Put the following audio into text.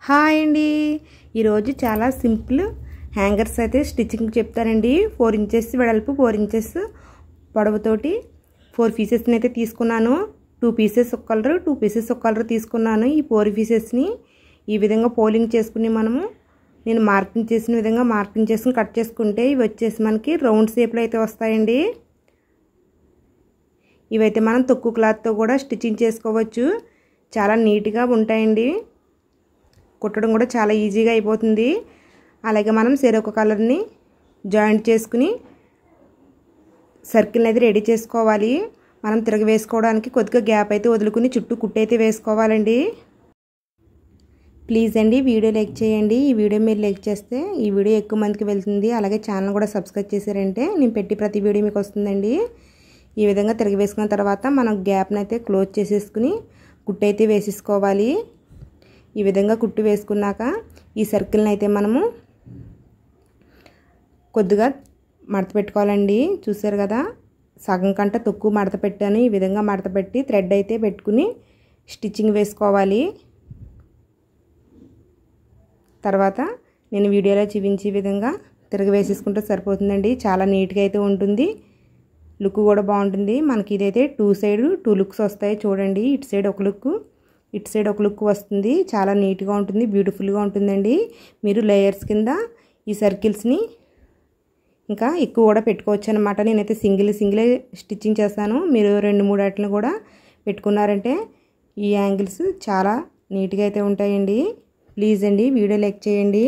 Hi అండి, ఈరోజు చాలా సింపుల్ హ్యాంగర్స్ అయితే స్టిచ్చింగ్ చెప్తానండి. 4 ఇంచెస్ వెడల్పు 4 ఇంచెస్ పొడవుతోటి 4 పీసెస్ని అయితే తీసుకున్నాను. 2 పీసెస్ ఒక కలర్ 2 పీసెస్ ఒక కలర్ తీసుకున్నాను. ఈ 4 పీసెస్ని ఈ విధంగా పోలింగ్ చేసుకుని నేను మార్కింగ్ చేసిన విధంగా మార్కింగ్ చేసుకుని కట్ చేసుకుంటే ఇవి వచ్చేసి మనకి రౌండ్ షేప్లో అయితే వస్తాయండి. ఇవైతే మనం తక్కువ క్లాత్తో కూడా స్టిచ్చింగ్ చేసుకోవచ్చు. చాలా నీట్గా ఉంటాయండి. కుట్టడం కూడా చాలా ఈజీగా అయిపోతుంది. అలాగే మనం చెరొక కలర్ని జాయింట్ చేసుకుని సర్కిల్ని అయితే రెడీ చేసుకోవాలి. మనం తిరగ వేసుకోవడానికి కొద్దిగా గ్యాప్ అయితే వదులుకుని చుట్టూ కుట్టు అయితే వేసుకోవాలండి. ప్లీజ్ అండి వీడియో లైక్ చేయండి. ఈ వీడియో మీరు లైక్ చేస్తే ఈ వీడియో ఎక్కువ మందికి వెళ్తుంది. అలాగే ఛానల్ కూడా సబ్స్క్రైబ్ చేశారంటే నేను పెట్టి ప్రతి వీడియో మీకు వస్తుందండి. ఈ విధంగా తిరగ వేసుకున్న తర్వాత మనం గ్యాప్ని అయితే క్లోజ్ చేసేసుకుని కుట్టు అయితే వేసేసుకోవాలి. ఈ విధంగా కుట్టు వేసుకున్నాక ఈ సర్కిల్ని అయితే మనము కొద్దిగా మడత పెట్టుకోవాలండి. చూసారు కదా, సగం కంటే తక్కువ మడత పెట్టాను. ఈ విధంగా మడత పెట్టి థ్రెడ్ అయితే పెట్టుకుని స్టిచ్చింగ్ వేసుకోవాలి. తర్వాత నేను వీడియోలో చూపించే విధంగా తిరగ వేసేసుకుంటే సరిపోతుందండి. చాలా నీట్గా అయితే ఉంటుంది. లుక్ కూడా బాగుంటుంది. మనకి ఇదైతే 2 సైడ్ 2 లుక్స్ వస్తాయి. చూడండి, ఇటు సైడ్ ఒక లుక్ ఇటు సైడ్ ఒక లుక్ వస్తుంది. చాలా నీట్గా ఉంటుంది, బ్యూటిఫుల్గా ఉంటుందండి. మీరు లేయర్స్ కింద ఈ సర్కిల్స్ని ఇంకా ఎక్కువ కూడా పెట్టుకోవచ్చు అనమాట. నేనైతే సింగిలే స్టిచ్చింగ్ చేస్తాను. మీరు 2-3 వాటిని కూడా పెట్టుకున్నారంటే ఈ యాంగిల్స్ చాలా నీట్గా అయితే ఉంటాయండి. ప్లీజ్ అండి వీడియో లైక్ చేయండి.